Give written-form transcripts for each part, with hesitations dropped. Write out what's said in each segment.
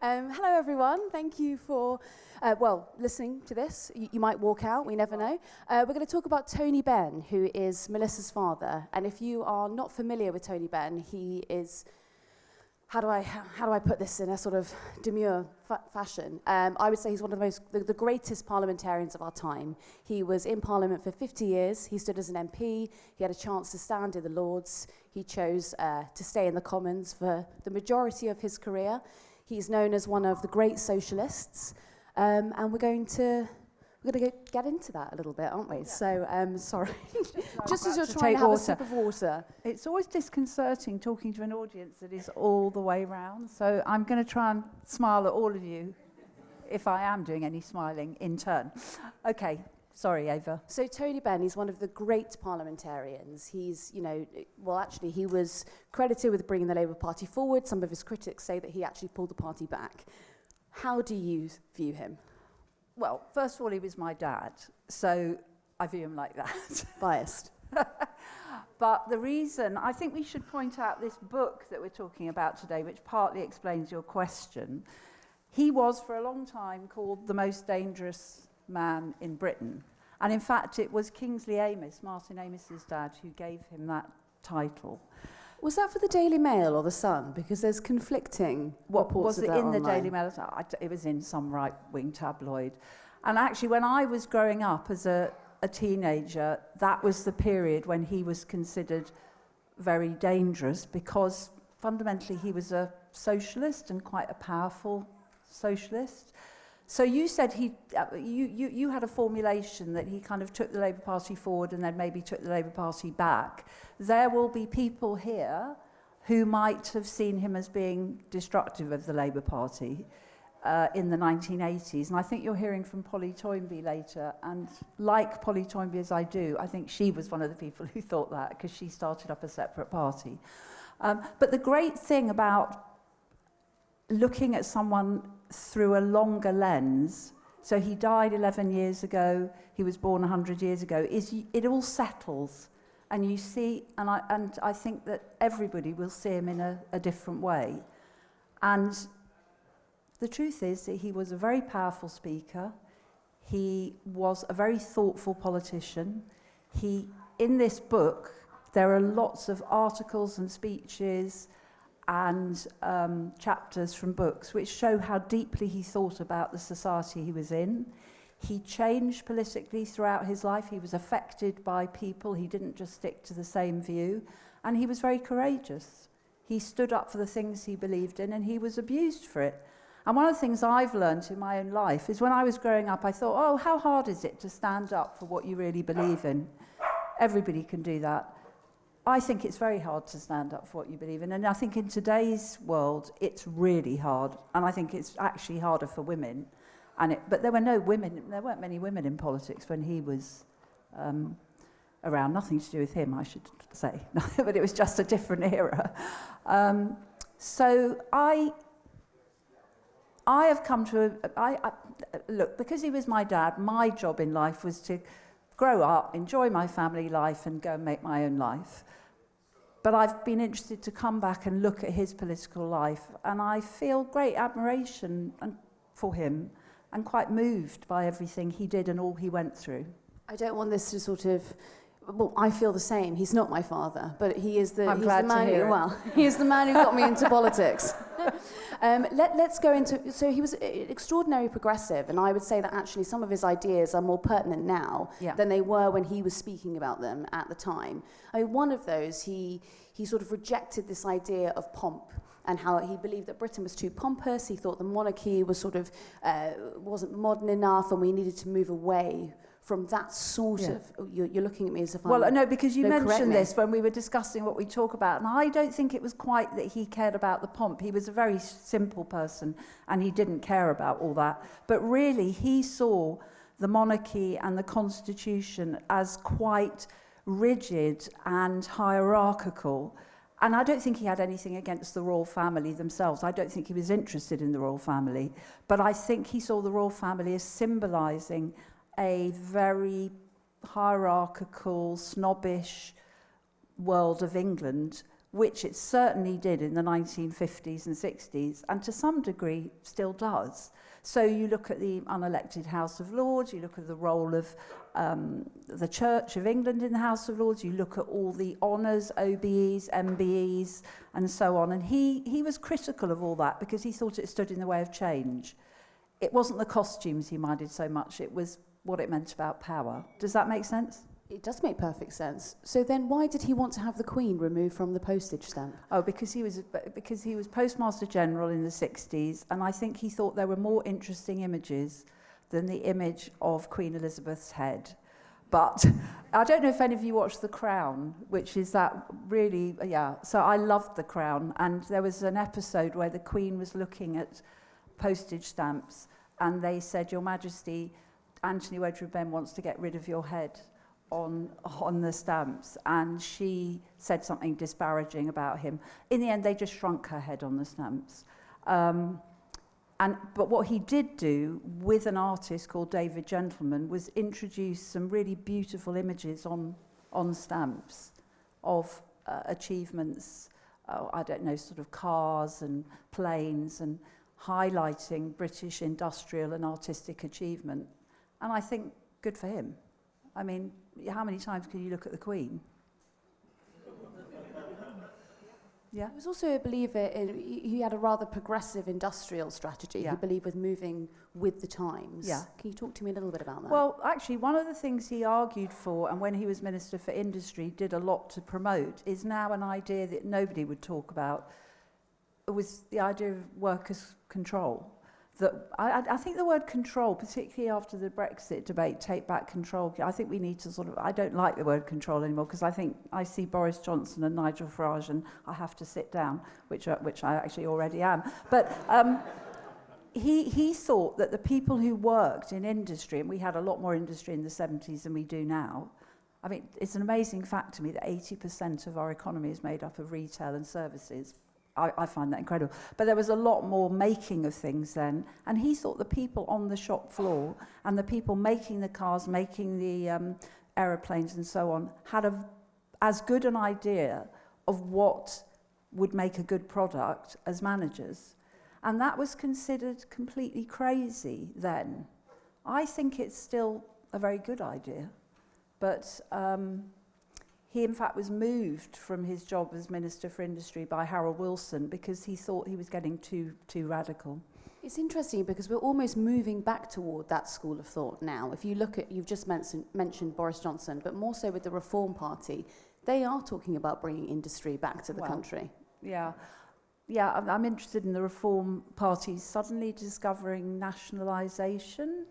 Hello, everyone. Thank you for, listening to this. You might walk out, we never know. We're going to talk about Tony Benn, who is Melissa's father. And if you are not familiar with Tony Benn, he is, how do I put this in a sort of demure fashion? I would say he's one of the greatest parliamentarians of our time. He was in Parliament for 50 years. He stood as an MP. He had a chance to stand in the Lords. He chose to stay in the Commons for the majority of his career. He's known as one of the great socialists, and we're going to get into that a little bit, aren't we? Yeah. So, sorry, just as you're trying to have a sip of water. It's always disconcerting talking to an audience that is all the way round, so I'm going to try and smile at all of you, if I am doing any smiling in turn. Okay. Sorry, Ava. So Tony Benn, he's one of the great parliamentarians. He's, he was credited with bringing the Labour Party forward. Some of his critics say that he actually pulled the party back. How do you view him? Well, first of all, he was my dad, so I view him like that. Biased. But the reason, I think we should point out this book that we're talking about today, which partly explains your question. He was, for a long time, called the most dangerous man in Britain. And in fact, it was Kingsley Amis, Martin Amis's dad, who gave him that title. Was that for the Daily Mail or the Sun? Because there's conflicting reports of that online. Was it in the Daily Mail? It was in some right-wing tabloid. And actually, when I was growing up as a teenager, that was the period when he was considered very dangerous because fundamentally he was a socialist and quite a powerful socialist. So you said you had a formulation that he kind of took the Labour Party forward and then maybe took the Labour Party back. There will be people here who might have seen him as being destructive of the Labour Party in the 1980s. And I think you're hearing from Polly Toynbee later. And like Polly Toynbee as I do, I think she was one of the people who thought that because she started up a separate party. But the great thing about looking at someone through a longer lens, so he died 11 years ago, he was born 100 years ago, is it all settles. And you see, and I think that everybody will see him in a different way. And the truth is that he was a very powerful speaker. He was a very thoughtful politician. In this book, there are lots of articles and speeches and chapters from books which show how deeply he thought about the society he was in. He changed politically throughout his life. He was affected by people. He didn't just stick to the same view. And he was very courageous. He stood up for the things he believed in, and he was abused for it. And one of the things I've learned in my own life is when I was growing up, I thought, oh, how hard is it to stand up for what you really believe in? Everybody can do that. I think it's very hard to stand up for what you believe in. And I think in today's world, it's really hard. And I think it's actually harder for women. But there weren't many women in politics when he was around. Nothing to do with him, I should say. But it was just a different era. So I have come to, look, because he was my dad, my job in life was to grow up, enjoy my family life, and go and make my own life. But I've been interested to come back and look at his political life, and I feel great admiration for him and quite moved by everything he did and all he went through. I don't want this to sort of... Well, I feel the same. He's not my father, but he is the, he is the man who got me into politics. Let's go into... So he was extraordinarily progressive, and I would say that actually some of his ideas are more pertinent now than they were when he was speaking about them at the time. I mean, one of those, he sort of rejected this idea of pomp and how he believed that Britain was too pompous. He thought the monarchy was sort of wasn't modern enough, and we needed to move away from that sort of... You're looking at me as if I'm... Well, no, because you mentioned this when we were discussing what we talk about, and I don't think it was quite that he cared about the pomp. He was a very simple person, and he didn't care about all that. But really, he saw the monarchy and the constitution as quite rigid and hierarchical. And I don't think he had anything against the royal family themselves. I don't think he was interested in the royal family. But I think he saw the royal family as symbolising a very hierarchical, snobbish world of England which it certainly did in the 1950s and 60s, and to some degree still does. So you look at the unelected House of Lords, you look at the role of the Church of England in the House of Lords, you look at all the honours, OBEs, MBEs, and so on. And he was critical of all that because he thought it stood in the way of change. It wasn't the costumes he minded so much, it was what it meant about power. Does that make sense? It does make perfect sense. So then why did he want to have the Queen removed from the postage stamp? Oh, because he was Postmaster General in the 60s, and I think he thought there were more interesting images than the image of Queen Elizabeth's head. But I don't know if any of you watched The Crown, which is that really, yeah. So I loved The Crown, and there was an episode where the Queen was looking at postage stamps, and they said, Your Majesty, Anthony Wedgwood Benn wants to get rid of your head on the stamps, and she said something disparaging about him. In the end, they just shrunk her head on the stamps. But what he did do with an artist called David Gentleman was introduce some really beautiful images on stamps of achievements, I don't know, sort of cars and planes, and highlighting British industrial and artistic achievement. And I think good for him. I mean, how many times can you look at the Queen? Yeah. He was also a believer in, he had a rather progressive industrial strategy. Yeah. He believed with moving with the times. Yeah. Can you talk to me a little bit about that? Well, actually, one of the things he argued for, and when he was Minister for Industry, did a lot to promote, is now an idea that nobody would talk about, was the idea of workers' control. That I think the word control, particularly after the Brexit debate, take back control, I think we need to sort of, I don't like the word control anymore, because I think I see Boris Johnson and Nigel Farage and I have to sit down, which I actually already am. But he thought that the people who worked in industry, and we had a lot more industry in the 70s than we do now. I mean, it's an amazing fact to me that 80% of our economy is made up of retail and services. I find that incredible. But there was a lot more making of things then. And he thought the people on the shop floor and the people making the cars, making the aeroplanes and so on, had as good an idea of what would make a good product as managers. And that was considered completely crazy then. I think it's still a very good idea. But he, in fact, was moved from his job as Minister for Industry by Harold Wilson because he thought he was getting too radical. It's interesting because we're almost moving back toward that school of thought now. If you look at, you've just mentioned Boris Johnson, but more so with the Reform Party, they are talking about bringing industry back to the country. Yeah. Yeah, I'm interested in the Reform Party suddenly discovering nationalisation,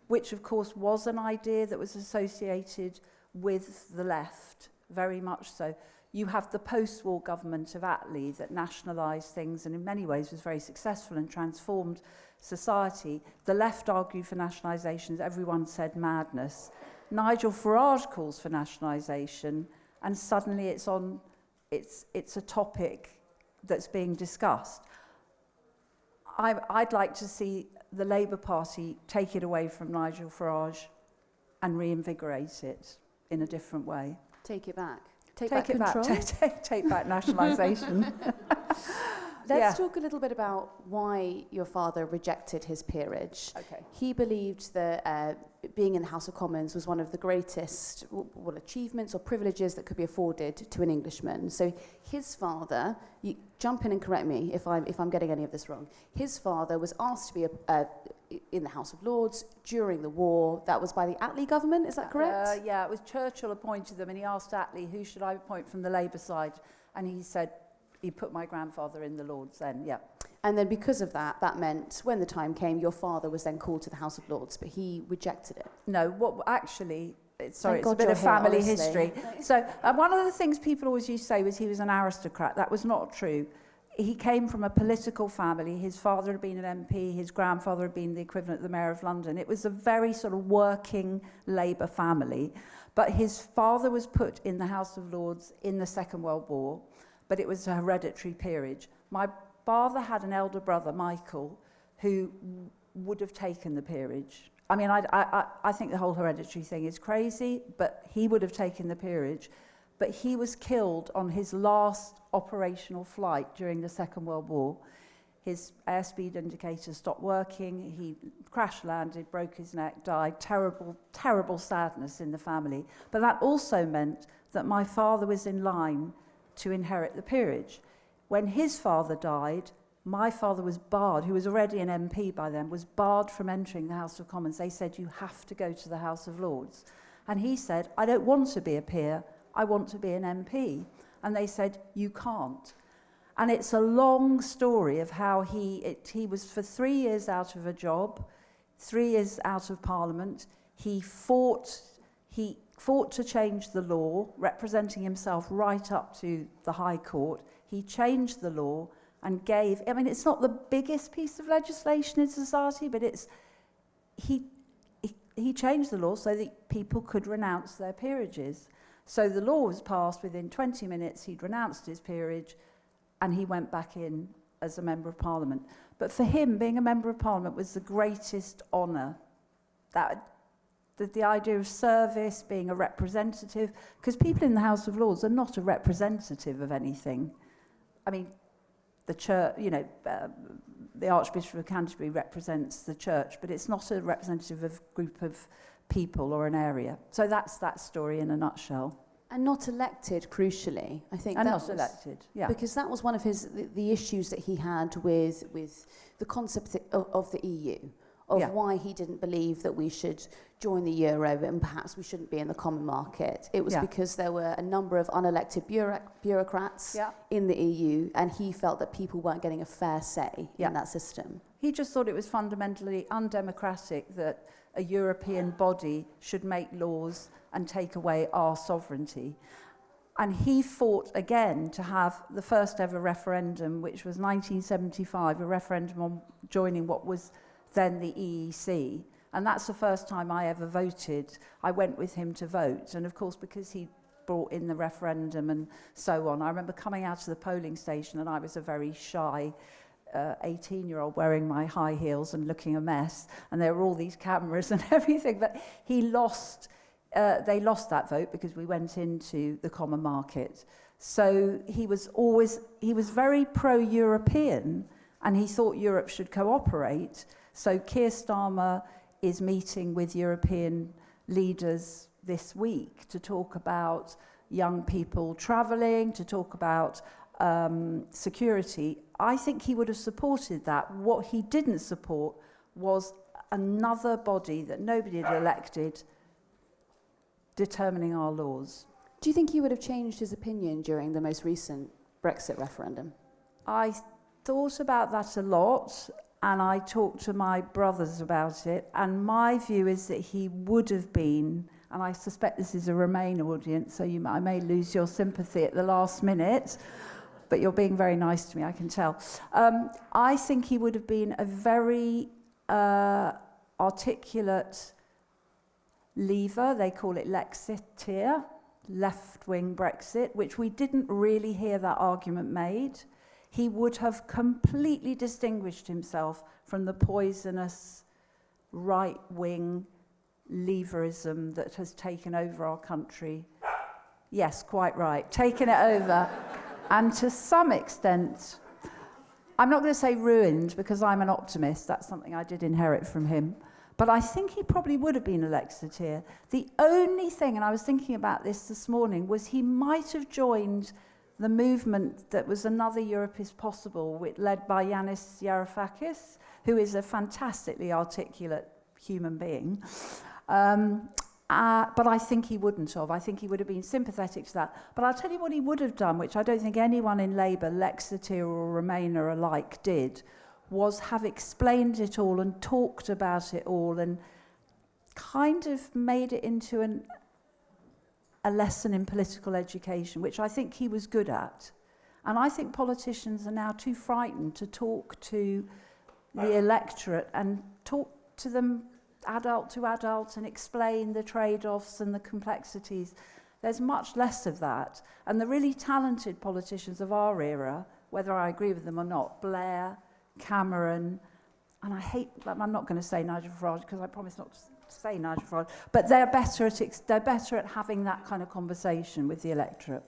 which, of course, was an idea that was associated with the left. Very much so. You have the post-war government of Attlee that nationalised things and in many ways was very successful and transformed society. The left argued for nationalisation, everyone said madness. Nigel Farage calls for nationalisation, and suddenly it's a topic that's being discussed. I'd like to see the Labour Party take it away from Nigel Farage and reinvigorate it in a different way. Take it back. Take back control. Take back nationalisation. Let's talk a little bit about why your father rejected his peerage. Okay. He believed that being in the House of Commons was one of the greatest achievements or privileges that could be afforded to an Englishman. So his father, you jump in and correct me if I'm getting any of this wrong. His father was asked to be in the House of Lords during the war. That was by the Attlee government, is that correct? Yeah, it was Churchill appointed them, and he asked Attlee, who should I appoint from the Labour side? And he said, he put my grandfather in the Lords then, yeah. And then because of that, that meant when the time came, your father was then called to the House of Lords, but he rejected it. No, what actually, sorry, it's God a bit of you're here, family honestly. history. So one of the things people always used to say was he was an aristocrat. That was not true. He came from a political family. His father had been an MP. His grandfather had been the equivalent of the Mayor of London. It was a very sort of working Labour family. But his father was put in the House of Lords in the Second World War, but it was a hereditary peerage. My father had an elder brother, Michael, who would have taken the peerage. I mean, I think the whole hereditary thing is crazy, but he would have taken the peerage. but he was killed on his last operational flight during the Second World War. His airspeed indicator stopped working, he crash landed, broke his neck, died. Terrible, terrible sadness in the family. But that also meant that my father was in line to inherit the peerage. When his father died, my father was barred, who was already an MP by then, was barred from entering the House of Commons. They said, you have to go to the House of Lords. And he said, I don't want to be a peer, I want to be an MP. And they said, you can't. And it's a long story of how he was for 3 years out of a job, 3 years out of Parliament. He fought to change the law, representing himself right up to the High Court. He changed the law and gave, I mean, it's not the biggest piece of legislation in society, but he changed the law so that people could renounce their peerages. So the law was passed within 20 minutes, he'd renounced his peerage, and he went back in as a Member of Parliament. But for him, being a Member of Parliament was the greatest honour. The idea of service, being a representative, because people in the House of Lords are not a representative of anything. I mean, the church, the Archbishop of Canterbury represents the church, but it's not a representative of a group of people or an area. So that's that story in a nutshell. And not elected, crucially. I think and that not was, elected, yeah. Because that was one of the issues that he had with the concept of the EU, of why he didn't believe that we should join the euro and perhaps we shouldn't be in the common market. It was because there were a number of unelected bureaucrats in the EU, and he felt that people weren't getting a fair say in that system. He just thought it was fundamentally undemocratic that a European body should make laws and take away our sovereignty. And he fought again to have the first ever referendum, which was 1975, a referendum on joining what was then the EEC. And that's the first time I ever voted. I went with him to vote. And of course, because he brought in the referendum and so on, I remember coming out of the polling station and I was a very shy 18-year-old wearing my high heels and looking a mess. And there were all these cameras and everything. But he lost, they lost that vote because we went into the common market. So he was very pro-European, and he thought Europe should cooperate. So Keir Starmer is meeting with European leaders this week to talk about young people travelling, to talk about security. I think he would have supported that. What he didn't support was another body that nobody had elected determining our laws. Do you think he would have changed his opinion during the most recent Brexit referendum? I thought about that a lot, and I talked to my brothers about it, and my view is that he would have been, and I suspect this is a Remain audience, so I may lose your sympathy at the last minute, but you're being very nice to me, I can tell. I think he would have been a very articulate leaver. They call it Lexiteer, left-wing Brexit, which we didn't really hear that argument made. He would have completely distinguished himself from the poisonous right-wing leverism that has taken over our country. Yes, quite right, taken it over. And to some extent, I'm not going to say ruined, because I'm an optimist. That's something I did inherit from him. But I think he probably would have been a Lexiteer. The only thing, and I was thinking about this morning, was he might have joined the movement that was Another Europe is Possible, led by Yanis Varoufakis, who is a fantastically articulate human being. But I think he wouldn't have. I think he would have been sympathetic to that. But I'll tell you what he would have done, which I don't think anyone in Labour, Lexiteer or Remainer alike, did, was have explained it all and talked about it all and kind of made it into a lesson in political education, which I think he was good at. And I think politicians are now too frightened to talk to the electorate and talk to them adult to adult and explain the trade-offs and the complexities. There's much less of that. And the really talented politicians of our era, whether I agree with them or not, Blair, Cameron, and I'm not going to say Nigel Farage because I promise not to say Nigel Farage, but they're better at having that kind of conversation with the electorate.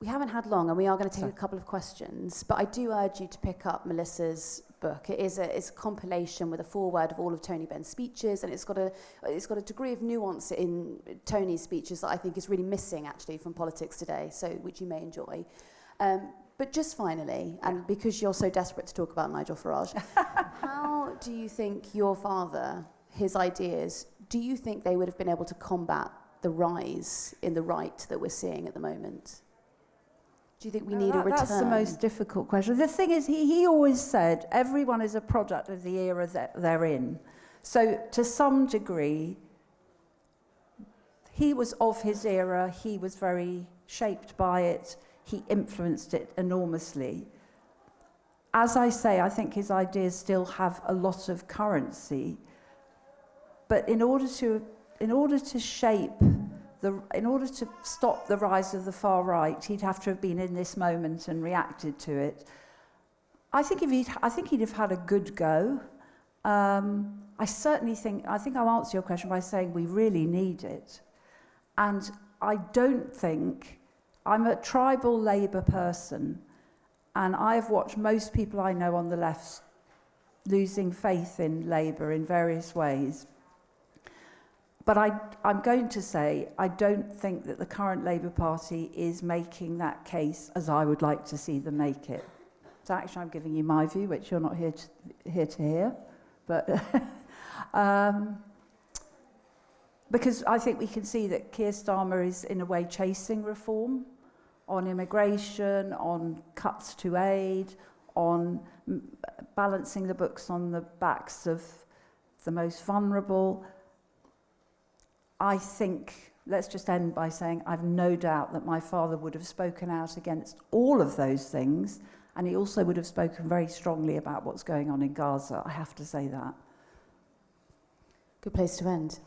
We haven't had long, and we are going to take a couple of questions, but I do urge you to pick up Melissa's book. It's a compilation with a foreword of all of Tony Benn's speeches, and it's got a degree of nuance in Tony's speeches that I think is really missing, actually, from politics today, so which you may enjoy. But just finally, and because you're so desperate to talk about Nigel Farage, how do you think your father, his ideas, do you think they would have been able to combat the rise in the right that we're seeing at the moment? Do you think we need a return? That's the most difficult question. The thing is, he always said everyone is a product of the era that they're in. So to some degree, he was of his era. He was very shaped by it. He influenced it enormously. As I say, I think his ideas still have a lot of currency. But in order to stop the rise of the far right, he'd have to have been in this moment and reacted to it. I think he'd have had a good go. I think I'll answer your question by saying we really need it. And I don't think, I'm a tribal Labour person, and I've watched most people I know on the left losing faith in Labour in various ways. But I'm going to say I don't think that the current Labour Party is making that case as I would like to see them make it. So actually I'm giving you my view, which you're not here to hear. But because I think we can see that Keir Starmer is in a way chasing reform on immigration, on cuts to aid, on balancing the books on the backs of the most vulnerable. I think, let's just end by saying, I've no doubt that my father would have spoken out against all of those things, and he also would have spoken very strongly about what's going on in Gaza. I have to say that. Good place to end.